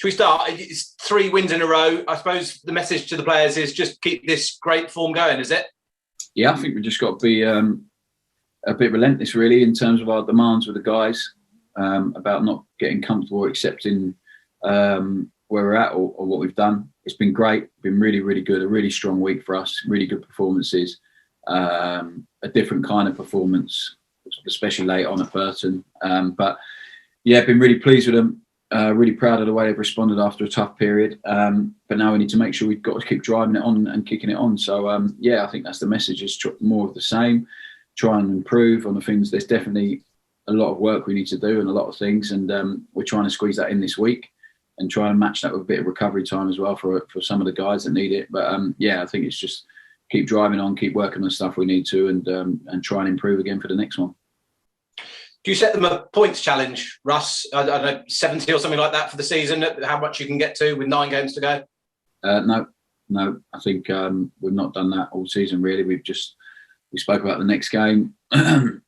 Should we start? It's 3 wins in a row. I suppose the message to the players is just keep this great form going, is it? Yeah, I think we've just got to be a bit relentless, really, in terms of our demands with the guys about not getting comfortable or accepting where we're at or what we've done. It's been great, been really, really good, a really strong week for us, really good performances, a different kind of performance, especially late on at Burton. But yeah, been really pleased with them. Really proud of the way they've responded after a tough period. But now we need to make sure we've got to keep driving it on and kicking it on. So, yeah, I think that's the message, is more of the same, try and improve on the things. There's definitely a lot of work we need to do and a lot of things. And we're trying to squeeze that in this week and try and match that with a bit of recovery time as well for some of the guys that need it. But, yeah, I think it's just keep driving on, keep working on the stuff we need to and try and improve again for the next one. Do you set them a points challenge, Russ? I don't know, 70 or something like that for the season? How much you can get to with 9 games to go? No. I think we've not done that all season, really. We spoke about the next game. The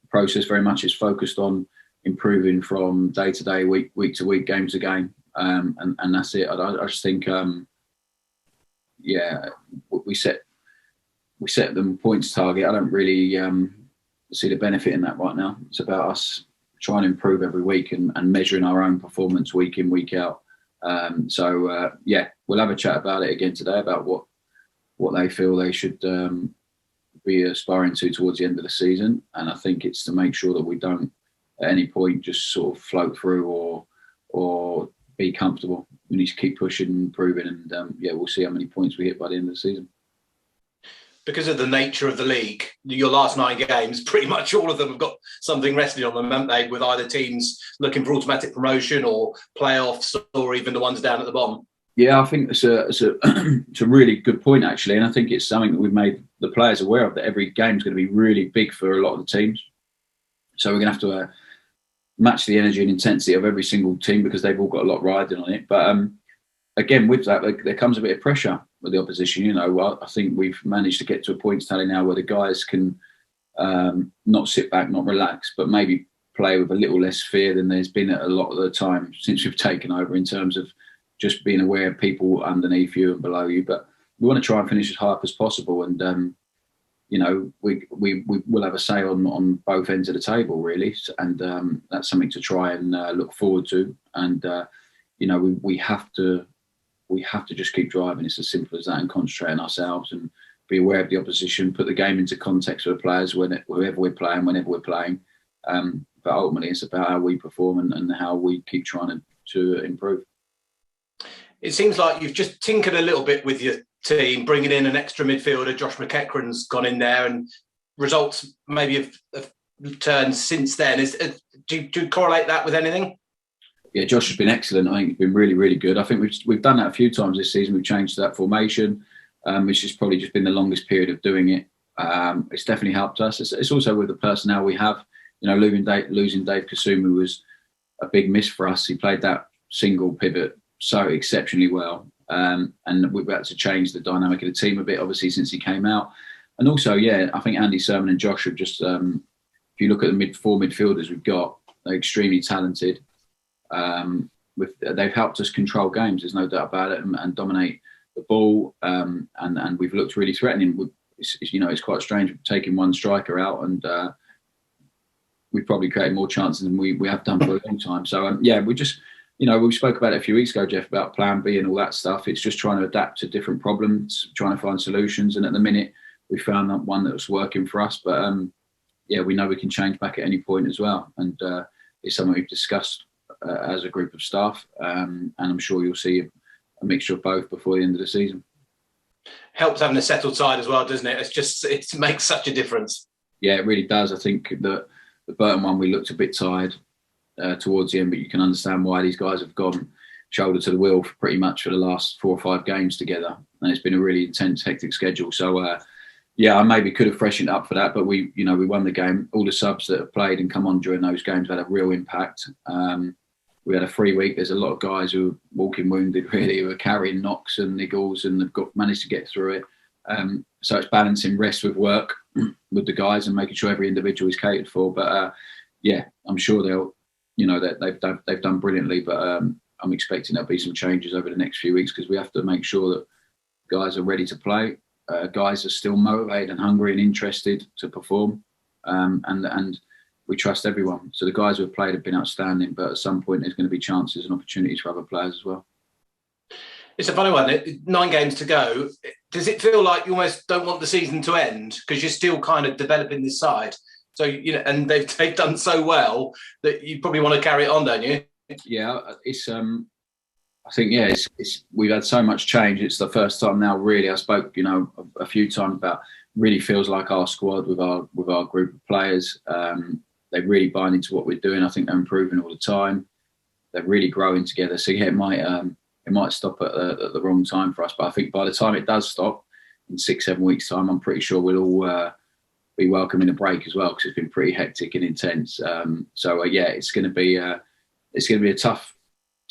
process very much is focused on improving from day to day, week to week, game to game. And that's it. I just think, yeah, we set them points target. I don't really see the benefit in that right now. It's about us trying to improve every week and measuring our own performance week in, week out. So yeah, we'll have a chat about it again today about what they feel they should be aspiring to towards the end of the season. And I think it's to make sure that we don't at any point just sort of float through or be comfortable. We need to keep pushing and improving, and yeah, we'll see how many points we hit by the end of the season. Because of the nature of the league, your last 9 games, pretty much all of them have got something rested on them, haven't they? With either teams looking for automatic promotion or playoffs, or even the ones down at the bottom. Yeah, I think it's a really good point, actually, and I think it's something that we've made the players aware of, that every game is going to be really big for a lot of the teams. So we're going to have to match the energy and intensity of every single team because they've all got a lot riding on it. But again, with that, there comes a bit of pressure with the opposition. You know, I think we've managed to get to a points tally now where the guys can not sit back, not relax, but maybe play with a little less fear than there's been a lot of the time since we've taken over, in terms of just being aware of people underneath you and below you. But we want to try and finish as high up as possible. And, you know, we will have a say on both ends of the table, really. And that's something to try and look forward to. And, you know, we have to just keep driving. It's as simple as that, and concentrate on ourselves and be aware of the opposition, put the game into context for the players whenever we're playing, whenever we're playing. But ultimately, it's about how we perform and how we keep trying to improve. It seems like you've just tinkered a little bit with your team, bringing in an extra midfielder. Josh McEachran's gone in there, and results maybe have turned since then. Do you correlate that with anything? Yeah, Josh has been excellent. I think he's been really, really good. I think we've done that a few times this season. We've changed that formation, which has probably just been the longest period of doing it. It's definitely helped us. It's also with the personnel we have. You know, losing Dave Kasumi was a big miss for us. He played that single pivot so exceptionally well. And we've had to change the dynamic of the team a bit, obviously, since he came out. And also, yeah, I think Andy Sermon and Josh have just, if you look at the 4 midfielders we've got, they're extremely talented. They've helped us control games, there's no doubt about it, and dominate the ball. And we've looked really threatening. It's quite strange taking one striker out, and we've probably created more chances than we have done for a long time. So, yeah, we just... You know, we spoke about it a few weeks ago, Jeff, about Plan B and all that stuff. It's just trying to adapt to different problems, trying to find solutions. And at the minute, we found that one that was working for us. But, yeah, we know we can change back at any point as well. And it's something we've discussed as a group of staff. And I'm sure you'll see a mixture of both before the end of the season. Helps having a settled side as well, doesn't it? It makes such a difference. Yeah, it really does. I think that the Burton one, we looked a bit tired towards the end, but you can understand why. These guys have gone shoulder to the wheel pretty much for the last 4 or 5 games together, and it's been a really intense, hectic schedule. So yeah, I maybe could have freshened up for that, but we won the game. All the subs that have played and come on during those games had a real impact. We had a free week. There's a lot of guys who are walking wounded, really, who are carrying knocks and niggles, and they've managed to get through it. So it's balancing rest with work with the guys and making sure every individual is catered for. But yeah, I'm sure they've done brilliantly. But I'm expecting there'll be some changes over the next few weeks because we have to make sure that guys are ready to play. Guys are still motivated and hungry and interested to perform, and we trust everyone. So the guys who have played have been outstanding, but at some point there's going to be chances and opportunities for other players as well. It's a funny one. 9 games to go. Does it feel like you almost don't want the season to end because you're still kind of developing this side? So, you know, and they've done so well that you probably want to carry it on, don't you? Yeah, it's. I think it's we've had so much change. It's the first time now, really. I spoke, you know, a few times about. Really feels like our squad with our group of players. They really buy into what we're doing. I think they're improving all the time. They're really growing together. So yeah, it might stop at the wrong time for us. But I think by the time it does stop in 6-7 weeks' time, I'm pretty sure we'll all be welcoming a break as well because it's been pretty hectic and intense. Yeah, it's going to be a tough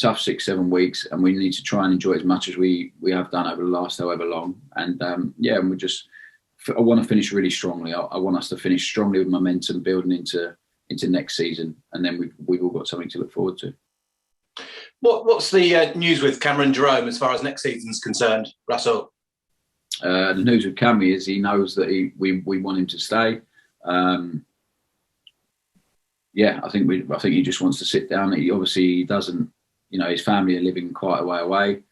6-7 weeks, and we need to try and enjoy it as much as we have done over the last however long. And I want to finish really strongly. I want us to finish strongly with momentum, building into next season, and then we've all got something to look forward to. What's the news with Cameron Jerome as far as next season's concerned, Russell? The news with Cammy is he knows that we want him to stay. I think he just wants to sit down. He doesn't. You know, his family are living quite a way away.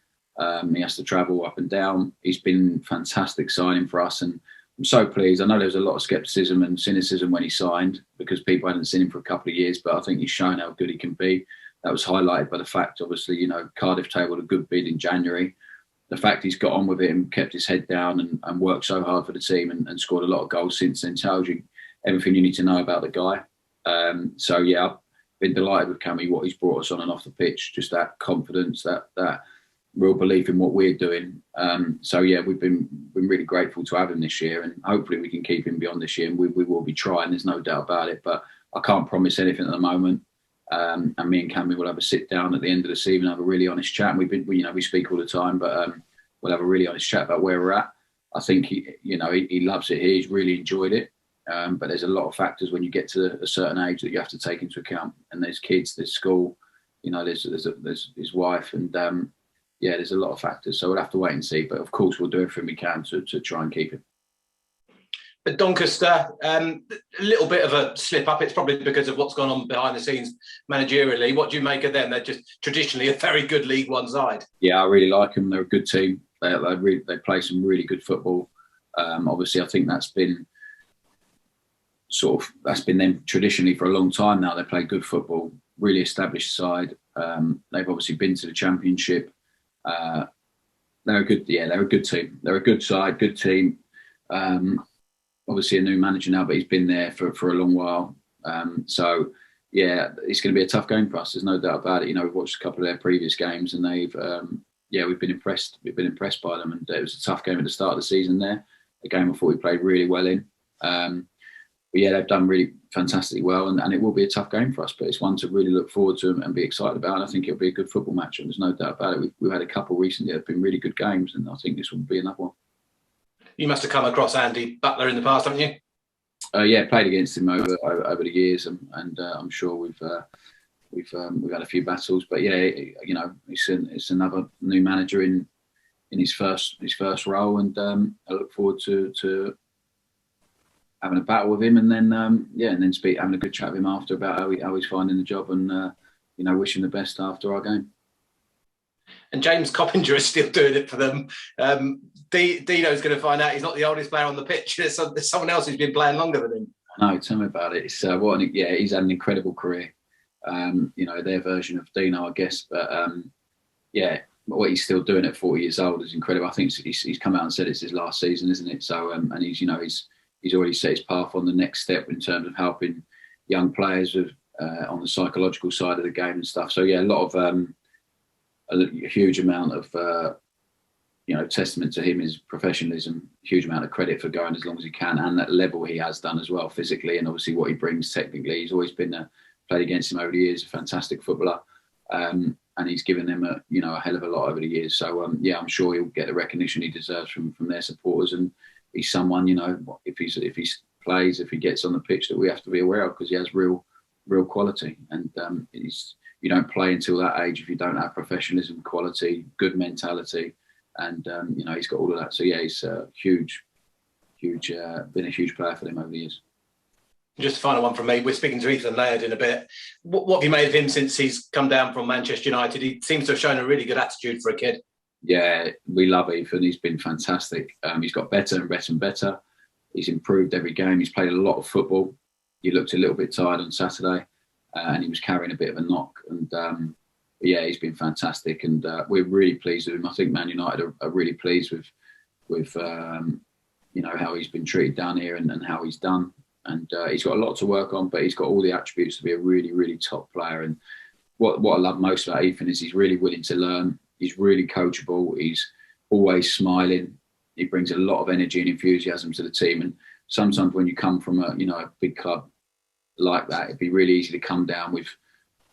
He has to travel up and down. He's been fantastic signing for us, and I'm so pleased. I know there was a lot of scepticism and cynicism when he signed because people hadn't seen him for a couple of years, but I think he's shown how good he can be. That was highlighted by the fact, obviously, you know, Cardiff tabled a good bid in January. The fact he's got on with it and kept his head down and worked so hard for the team and scored a lot of goals since then tells you everything you need to know about the guy. I've been delighted with Cammy, what he's brought us on and off the pitch, just that confidence, that real belief in what we're doing. We've been really grateful to have him this year, and hopefully we can keep him beyond this year, and we will be trying, there's no doubt about it, but I can't promise anything at the moment. And me and Cammy will have a sit down at the end of the season, have a really honest chat. And we speak all the time, but we'll have a really honest chat about where we're at. I think he loves it here. He's really enjoyed it. But there's a lot of factors when you get to a certain age that you have to take into account. And there's kids, there's school, you know, there's his wife, and there's a lot of factors. So we'll have to wait and see. But of course, we'll do everything we can to try and keep him. At Doncaster, a little bit of a slip up. It's probably because of what's gone on behind the scenes managerially. What do you make of them? They're just traditionally a very good League One side. Yeah, I really like them. They're a good team. They play some really good football. Obviously, I think that's been them traditionally for a long time now. They play good football, really established side. They've obviously been to the Championship. They're a good team. They're a good side, good team. Obviously a new manager now, but he's been there for a long while. It's going to be a tough game for us. There's no doubt about it. You know, we've watched a couple of their previous games, and we've been impressed. We've been impressed by them, and it was a tough game at the start of the season there. A game I thought we played really well in. They've done really fantastically well, and it will be a tough game for us, but it's one to really look forward to and be excited about. And I think it'll be a good football match, and there's no doubt about it. We've had a couple recently that have been really good games, and I think this will be another one. You must have come across Andy Butler in the past, haven't you? Played against him over the years, and I'm sure we've had a few battles. But it's another new manager in his first role, and I look forward to having a battle with him, and then having a good chat with him after about how he's finding the job, and wish him the best after our game. And James Coppinger is still doing it for them. Dino's going to find out he's not the oldest player on the pitch. There's someone else who's been playing longer than him. No, tell me about it. It's he's had an incredible career. Their version of Dino, I guess. But what he's still doing at 40 years old is incredible. I think he's come out and said it's his last season, isn't it? So and he's already set his path on the next step in terms of helping young players on the psychological side of the game and stuff. So a lot of a huge amount of testament to him, his professionalism, huge amount of credit for going as long as he can, and that level he has done as well physically, and obviously what he brings technically. He's always been played against him over the years, a fantastic footballer, and he's given them a hell of a lot over the years. So I'm sure he'll get the recognition he deserves from their supporters, and he's someone, if he gets on the pitch, that we have to be aware of, because he has real quality, and you don't play until that age if you don't have professionalism, quality, good mentality, and he's got all of that. So yeah, he's huge, been a huge player for them over the years. Just a final one from me. We're speaking to Ethan Leonard in a bit. What have you made of him since he's come down from Manchester United? He seems to have shown a really good attitude for a kid. Yeah, we love Ethan. He's been fantastic. He's got better and better and better. He's improved every game. He's played a lot of football. He looked a little bit tired on Saturday, and he was carrying a bit of a knock. And yeah, he's been fantastic, and we're really pleased with him. I think Man United are really pleased with how he's been treated down here and how he's done. And he's got a lot to work on, but he's got all the attributes to be a really, really top player. And what I love most about Ethan is he's really willing to learn. He's really coachable. He's always smiling. He brings a lot of energy and enthusiasm to the team. And sometimes when you come from a big club like that, it'd be really easy to come down with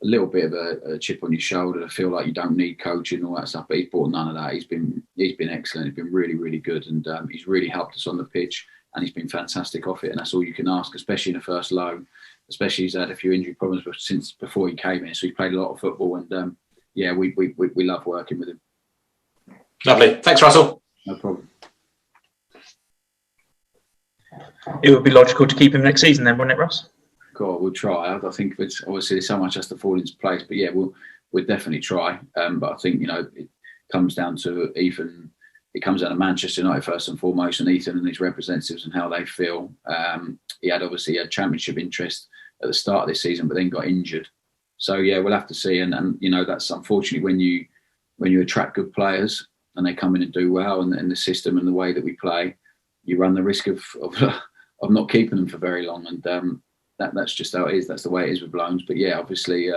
a little bit of a chip on your shoulder to feel like you don't need coaching and all that stuff. But he's brought none of that. He's been excellent. He's been really, really good, and he's really helped us on the pitch. And he's been fantastic off it, and that's all you can ask, especially in the first loan. Especially he's had a few injury problems since before he came in, so he's played a lot of football, and yeah, we love working with him. Lovely, thanks, Russell. No problem. It would be logical to keep him next season, then, wouldn't it, Russ? Cool, we'll try. I think it's obviously there's so much has to fall into place, but yeah, we'll definitely try. But I think it comes down to Ethan. It comes down to Manchester United first and foremost, and Ethan and his representatives and how they feel. He had championship interest at the start of this season, but then got injured. So yeah, we'll have to see. And that's unfortunately when you attract good players and they come in and do well, and the system and the way that we play, you run the risk of not keeping them for very long. And that's just how it is. That's the way it is with loans. But yeah, obviously.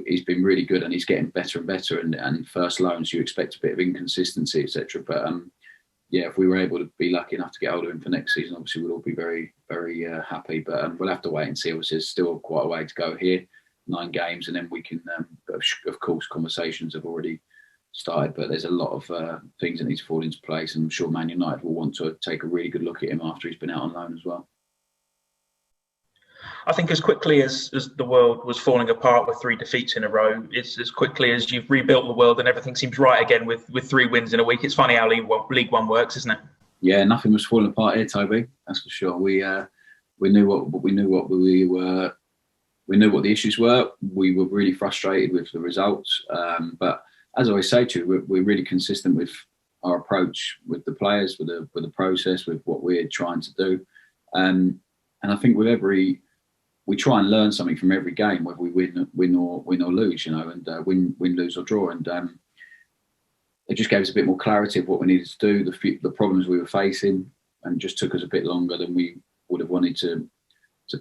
He's been really good, and he's getting better and better. And first loans, you expect a bit of inconsistency, etc. But yeah, if we were able to be lucky enough to get hold of him for next season, obviously we'll all be very, very happy. But we'll have to wait and see. Obviously, there's still quite a way to go here, 9 games, and then we can. Of course, conversations have already started, but there's a lot of things that need to fall into place, and I'm sure Man United will want to take a really good look at him after he's been out on loan as well. I think as quickly as the world was falling apart with 3 defeats in a row, it's as quickly as you've rebuilt the world and everything seems right again with 3 wins in a week. It's funny how League One works, isn't it? Yeah, nothing was falling apart here, Toby. That's for sure. We knew what the issues were. We were really frustrated with the results, but as I always say to you, we're really consistent with our approach with the players, with the process, with what we're trying to do, and I think we try and learn something from every game, whether we win or lose, and win, lose or draw. And it just gave us a bit more clarity of what we needed to do, the problems we were facing, and just took us a bit longer than we would have wanted to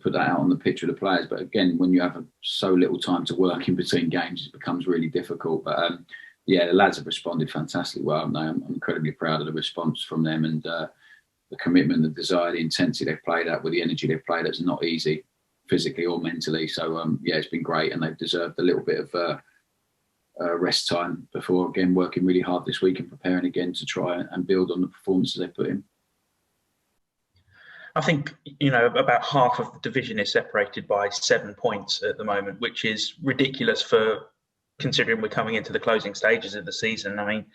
put that out on the pitch with the players. But again, when you have so little time to work in between games, it becomes really difficult. But yeah, the lads have responded fantastically well. I'm incredibly proud of the response from them, and the commitment, the desire, the intensity they've played at, with the energy they've played at. It's not easy, physically or mentally. So yeah, it's been great, and they've deserved a little bit of rest time before again working really hard this week and preparing again to try and build on the performances they put in. I think about half of the division is separated by 7 points at the moment, which is ridiculous for considering we're coming into the closing stages of the season. I mean,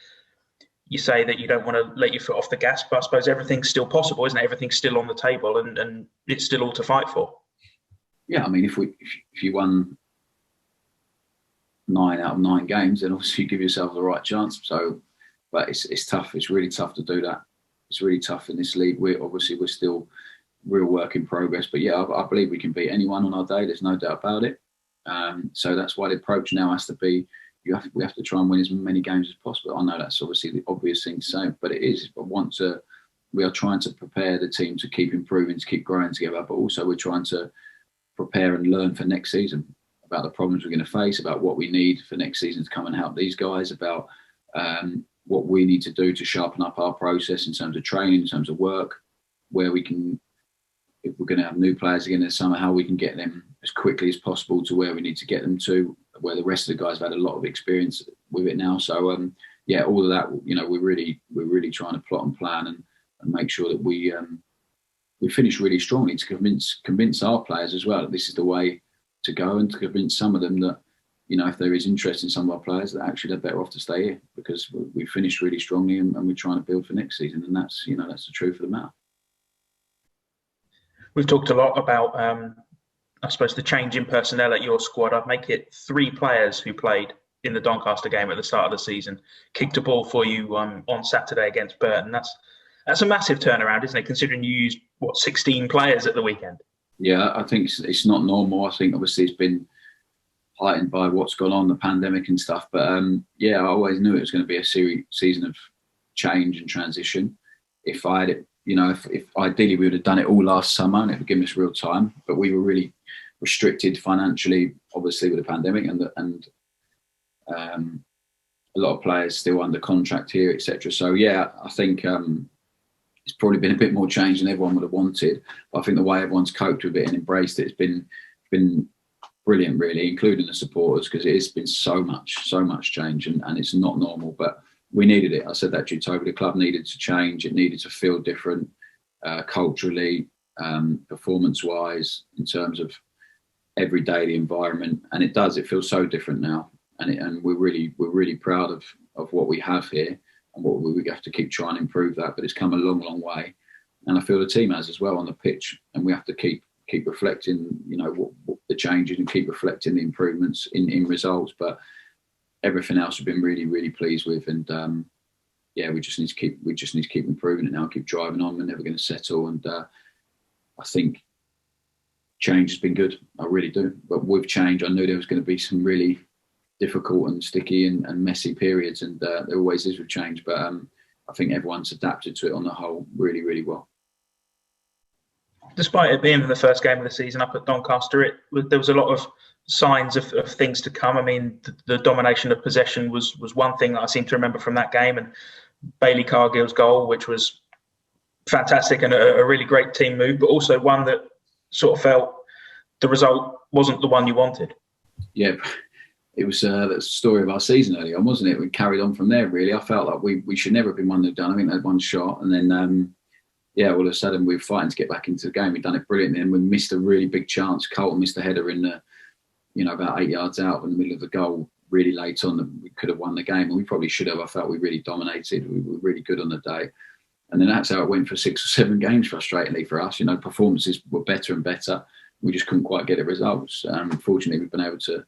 you say that you don't want to let your foot off the gas, but I suppose everything's still possible, isn't it? Everything's still on the table, and it's still all to fight for. Yeah, I mean, if you won 9 out of 9 games, then obviously you give yourself the right chance. So, but it's tough. It's really tough to do that. It's really tough in this league. We're still real work in progress. But yeah, I believe we can beat anyone on our day. There's no doubt about it. So that's why the approach now has to be, we have to try and win as many games as possible. I know that's obviously the obvious thing to say, but it is. But we are trying to prepare the team to keep improving, to keep growing together, but also we're trying to prepare and learn for next season about the problems we're going to face, about what we need for next season to come and help these guys, about what we need to do to sharpen up our process in terms of training, in terms of work, where we can, if we're going to have new players again this summer, how we can get them as quickly as possible to where we need to get them to, where the rest of the guys have had a lot of experience with it now. So yeah, all of that, we're really trying to plot and plan and make sure that we finish really strongly to convince our players as well that this is the way to go, and to convince some of them that if there is interest in some of our players, that actually they're better off to stay here because we finished really strongly and we're trying to build for next season. And that's the truth of the matter. We've talked a lot about, I suppose, the change in personnel at your squad. I'd make it 3 players who played in the Doncaster game at the start of the season, kicked a ball for you on Saturday against Burton. That's a massive turnaround, isn't it, considering you used, 16 players at the weekend? Yeah, I think it's not normal. I think obviously it's been heightened by what's gone on, the pandemic and stuff. But I always knew it was going to be a season of change and transition. If I had it, if ideally we would have done it all last summer and it would give us real time, but we were really restricted financially, obviously with the pandemic and a lot of players still under contract here, etc. So I think it's probably been a bit more change than everyone would have wanted. But I think the way everyone's coped with it and embraced it has been brilliant, really, including the supporters, because it has been so much change and it's not normal. But we needed it. I said that to you, Toby. The club needed to change. It needed to feel different culturally, performance-wise, in terms of every day, the environment. And it does. It feels so different now. And we're really proud of what we have here and what we have to keep trying to improve that. But it's come a long way. And I feel the team has as well on the pitch. And we have to keep reflecting, what the changes and keep reflecting the improvements in results. But everything else we've been really pleased with. And we just need to keep improving it now, keep driving on. We're never going to settle. And I think change has been good. I really do. But with change, I knew there was going to be some really difficult and sticky and messy periods, and there always is with change. But I think everyone's adapted to it on the whole really well. Despite it being the first game of the season up at Doncaster, there was a lot of signs of things to come. I mean, the domination of possession was one thing that I seem to remember from that game, and Bailey Cargill's goal, which was fantastic and a really great team move, but also one that sort of felt the result wasn't the one you wanted. Yeah. It was the story of our season early on, wasn't it? We carried on from there, really. I felt like we should never have been 1-0 down. I think they had one shot. And then, all of a sudden, we were fighting to get back into the game. We'd done it brilliantly. And we missed a really big chance. Carlton missed a header in about 8 yards out in the middle of the goal, really late on. That we could have won the game. And we probably should have. I felt we really dominated. We were really good on the day. And then that's how it went for 6 or 7 games, frustratingly for us. Performances were better and better. We just couldn't quite get the results. Fortunately, we've been able to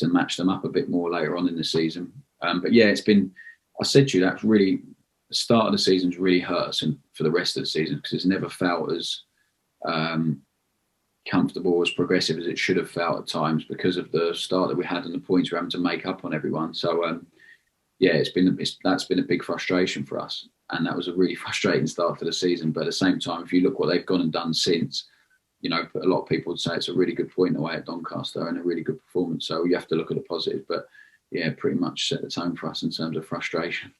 match them up a bit more later on in the season. It's been, I said to you, that's really, the start of the season's really hurt us and for the rest of the season, because it's never felt as comfortable, as progressive as it should have felt at times because of the start that we had and the points we're having to make up on everyone. So, that's been a big frustration for us. And that was a really frustrating start for the season. But at the same time, if you look what they've gone and done since, a lot of people would say it's a really good point away at Doncaster and a really good performance. So you have to look at the positive. But pretty much set the tone for us in terms of frustration.